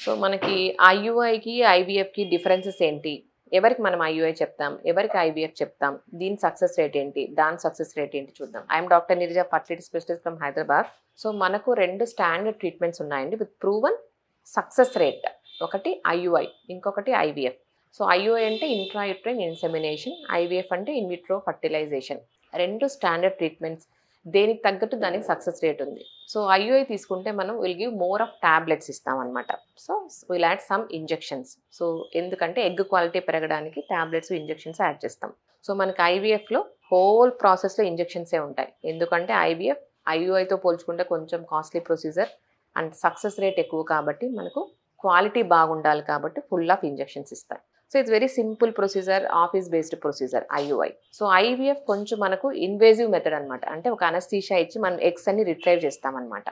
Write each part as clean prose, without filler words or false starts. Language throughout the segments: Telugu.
సో మనకి ఐయుఐకి ఐవీఎఫ్కి డిఫరెన్సెస్ ఏంటి, ఎవరికి మనం ఐయుఐ చెప్తాం, ఎవరికి ఐవీఎఫ్ చెప్తాం, దీని సక్సెస్ రేట్ ఏంటి, దాని సక్సెస్ రేట్ ఏంటి చూద్దాం. I'm doctor Neeraja, fertility specialist from Hyderabad. So మనకు 2 స్టాండర్డ్ ట్రీట్మెంట్స్ ఉన్నాయండి విత్ ప్రూవన్ సక్సెస్ రేట్. ఒకటి ఐయుఐ, ఇంకొకటి ఐవీఎఫ్. సో ఐయుఐ అంటే ఇంట్రాయూట్రైన్ ఇన్సెమినేషన్, ఐవీఎఫ్ అంటే ఇన్విట్రో ఫర్టిలైజేషన్. 2 స్టాండర్డ్ ట్రీట్మెంట్స్, దేనికి తగ్గట్టు దానికి సక్సెస్ రేట్ ఉంది. సో ఐయుఐ తీసుకుంటే మనం will give more of tablets ఇస్తాం అనమాట. So will add some injections. So ఎందుకంటే ఎగ్ క్వాలిటీ పెరగడానికి టాబ్లెట్స్ ఇంజెక్షన్స్ యాడ్ చేస్తాం. సో మనకి ఐవీఎఫ్లో హోల్ ప్రాసెస్లో ఇంజెక్షన్సే ఉంటాయి. ఎందుకంటే ఐవీఎఫ్ ఐయుఐతో పోల్చుకుంటే కొంచెం costly procedure and success rate ఎక్కువ కాబట్టి మనకు క్వాలిటీ బాగుండాలి కాబట్టి ఫుల్ ఆఫ్ ఇంజెక్షన్స్ ఇస్తాయి. So it's very simple procedure, office based procedure IUI. So IVF కొంచెం మనకు ఇన్వేజివ్ మెథడ్ అనమాట. అంటే ఒక అనస్థీషియా ఇచ్చి మనం ఎగ్స్ అన్ని రిట్రైవ్ చేస్తామన్నమాట.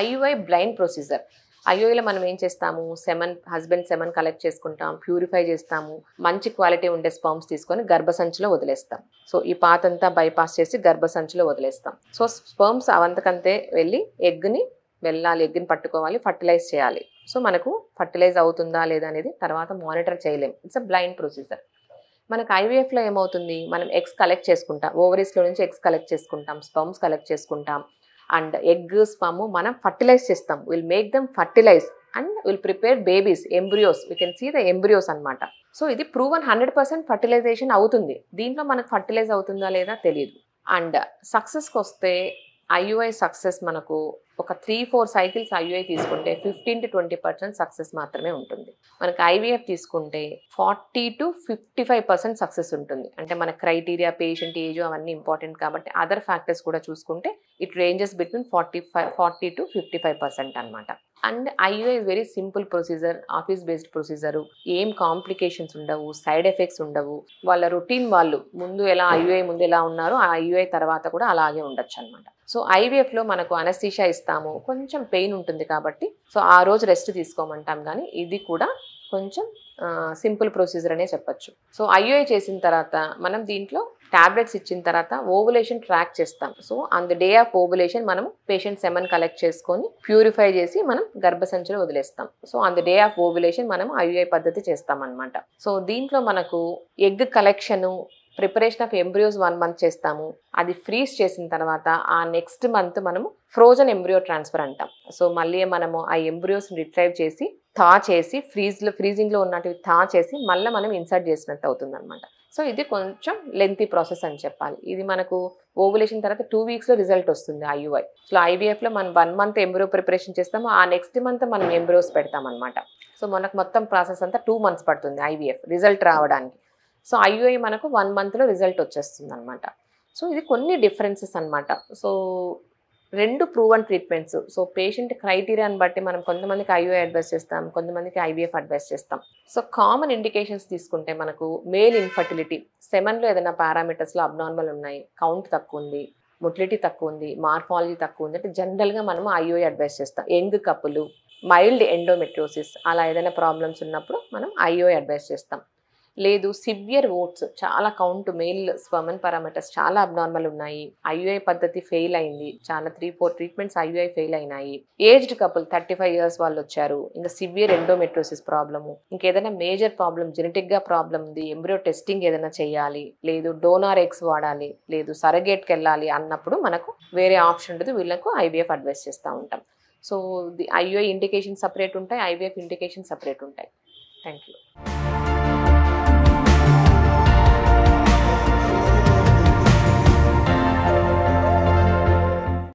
IUI blind procedure. ఐయుఐలో మనం ఏం చేస్తాము, హస్బెండ్ సెమన్ కలెక్ట్ చేసుకుంటాం, ప్యూరిఫై చేస్తాము, మంచి క్వాలిటీ ఉండే స్పర్మ్స్ తీసుకొని గర్భసంచిలో వదిలేస్తాం. సో ఈ పాతంతా బైపాస్ చేసి గర్భసంచిలో వదిలేస్తాం. సో స్పర్మ్స్ అవంతకంతే వెళ్ళి ఎగ్ని పట్టుకోవాలి, ఫర్టిలైజ్ చేయాలి. సో మనకు ఫర్టిలైజ్ అవుతుందా లేదా అనేది తర్వాత మానిటర్ చేయలేం. It's a blind procedure. మనకు ఐవీఎఫ్లో ఏమవుతుంది, మనం ఎగ్స్ కలెక్ట్ చేసుకుంటాం, ఓవరీస్లో నుంచి ఎగ్స్ కలెక్ట్ చేసుకుంటాం, స్పర్మ్స్ కలెక్ట్ చేసుకుంటాం అండ్ ఎగ్ స్పర్మ్ మనం ఫర్టిలైజ్ చేస్తాం. Will make them fertilize and will prepare babies, embryos. We can see the embryos అనమాట. సో ఇది ప్రూవన్ 100% ఫర్టిలైజేషన్ అవుతుంది. దీంట్లో మనకు ఫర్టిలైజ్ అవుతుందా లేదా తెలియదు. అండ్ సక్సెస్కి వస్తే ఐయుఐ సక్సెస్ మనకు ఒక 3-4 సైకిల్స్ ఐయుఐ తీసుకుంటే 15 to 20% సక్సెస్ మాత్రమే ఉంటుంది. మనకి ఐవీఎఫ్ తీసుకుంటే 40 to 55% సక్సెస్ ఉంటుంది. అంటే మన క్రైటీరియా, పేషెంట్ ఏజ్ అవన్నీ ఇంపార్టెంట్ కాబట్టి అదర్ ఫ్యాక్టర్స్ కూడా చూసుకుంటే ఇట్ రేంజెస్ బిట్వీన్ 40 to 55% అనమాట. And IUI is very simple procedure, office based procedure. ఏం కాంప్లికేషన్స్ ఉండవు, సైడ్ ఎఫెక్ట్స్ ఉండవు. వాళ్ళ రొటీన్ వాళ్ళు ఐయుఐ ముందు ఎలా ఉన్నారో ఆ ఐయుఐ తర్వాత కూడా అలాగే ఉండొచ్చు అనమాట. సో ఐవీఎఫ్లో మనకు అనస్థీషియా ఇస్తాము, కొంచెం పెయిన్ ఉంటుంది కాబట్టి సో ఆ రోజు రెస్ట్ తీసుకోమంటాం. కానీ ఇది కూడా కొంచెం సింపుల్ ప్రొసీజర్ అనే చెప్పచ్చు. సో ఐయుఐ చేసిన తర్వాత మనం దీంట్లో టాబ్లెట్స్ ఇచ్చిన తర్వాత ఓవులేషన్ ట్రాక్ చేస్తాం. So on the day of ovulation మనం పేషెంట్ సెమన్ కలెక్ట్ చేసుకొని ప్యూరిఫై చేసి మనం గర్భసంచిలో వదిలేస్తాం. So on the day of ovulation మనం ఐయుఐ పద్ధతి చేస్తాం అనమాట. సో దీంట్లో మనకు egg collection, preparation of embryos 1 month చేస్తాము. అది ఫ్రీజ్ చేసిన తర్వాత ఆ నెక్స్ట్ మంత్ మనము ఫ్రోజన్ ఎంబ్రియో ట్రాన్స్ఫర్ అంటాం. సో మళ్ళీ మనము ఆ ఎంబ్రియోస్ రిట్రైవ్ చేసి థా చేసి ఫ్రీజింగ్లో ఉన్నటివి థా చేసి మళ్ళీ మనం ఇన్సర్ట్ చేసినట్టు అవుతుంది అనమాట. సో ఇది కొంచెం లెంతీ ప్రాసెస్ అని చెప్పాలి. ఇది మనకు ఓవులేషన్ తర్వాత 2 weeksలో రిజల్ట్ వస్తుంది ఐయుఐ. సో ఐవీఎఫ్లో మనం 1 month ఎంబ్రియో ప్రిపరేషన్ చేస్తాము, ఆ నెక్స్ట్ మంత్ మనం ఎంబ్రియోస్ పెడతాం అనమాట. సో మనకు మొత్తం ప్రాసెస్ అంతా 2 months పడుతుంది ఐవీఎఫ్ రిజల్ట్ రావడానికి. సో ఐయుఐ మనకు 1 monthలో రిజల్ట్ వచ్చేస్తుంది అనమాట. సో ఇది కొన్ని డిఫరెన్సెస్ అనమాట. So 2 proven treatments. So patient క్రైటీరియాని బట్టి మనం కొంతమందికి ఐయుఐ అడ్వైస్ చేస్తాం, కొంతమందికి ఐవీఎఫ్ అడ్వైస్ చేస్తాం. సో కామన్ ఇండికేషన్స్ తీసుకుంటే మనకు మేల్ ఇన్ఫర్టిలిటీ, సెమన్లో ఏదైనా పారామీటర్స్లో అబ్నార్మల్ ఉన్నాయి, కౌంట్ తక్కువ ఉంది, మొటిలిటీ తక్కువ ఉంది, మార్ఫాలజీ తక్కువ ఉంది అంటే జనరల్గా మనం ఐయుఐ అడ్వైస్ చేస్తాం. యంగ్ కపుల్, మైల్డ్ ఎండోమెట్రియోసిస్ అలా ఏదైనా ప్రాబ్లమ్స్ ఉన్నప్పుడు మనం ఐయుఐ అడ్వైస్ చేస్తాం. లేదు సివియర్ ఓట్స్, చాలా కౌంట్ మేల్ స్పర్మన్ పారామీటర్స్ చాలా అబ్నార్మల్ ఉన్నాయి, ఐయుఐ పద్ధతి ఫెయిల్ అయింది, చాలా 3-4 ట్రీట్మెంట్స్ ఐయుఐ ఫెయిల్ అయినాయి, ఏజ్డ్ కపుల్ 35 years వాళ్ళు వచ్చారు, ఇంకా సివియర్ ఎండోమెట్రోసిస్ ప్రాబ్లము, ఇంకేదైనా మేజర్ ప్రాబ్లం, జెనెటిక్గా ప్రాబ్లం ఉంది, ఎంబ్రియో టెస్టింగ్ ఏదైనా చేయాలి, లేదు డోనార్ ఎగ్స్ వాడాలి, లేదు సరగేట్కి వెళ్ళాలి అన్నప్పుడు మనకు వేరే ఆప్షన్ ఉంటుంది, వీళ్ళకు ఐవీఎఫ్ అడ్వైస్ చేస్తూ ఉంటాం. So the IUI indication separate ఉంటాయి, ఐవీఎఫ్ ఇండికేషన్ సపరేట్ ఉంటాయి. Thank you.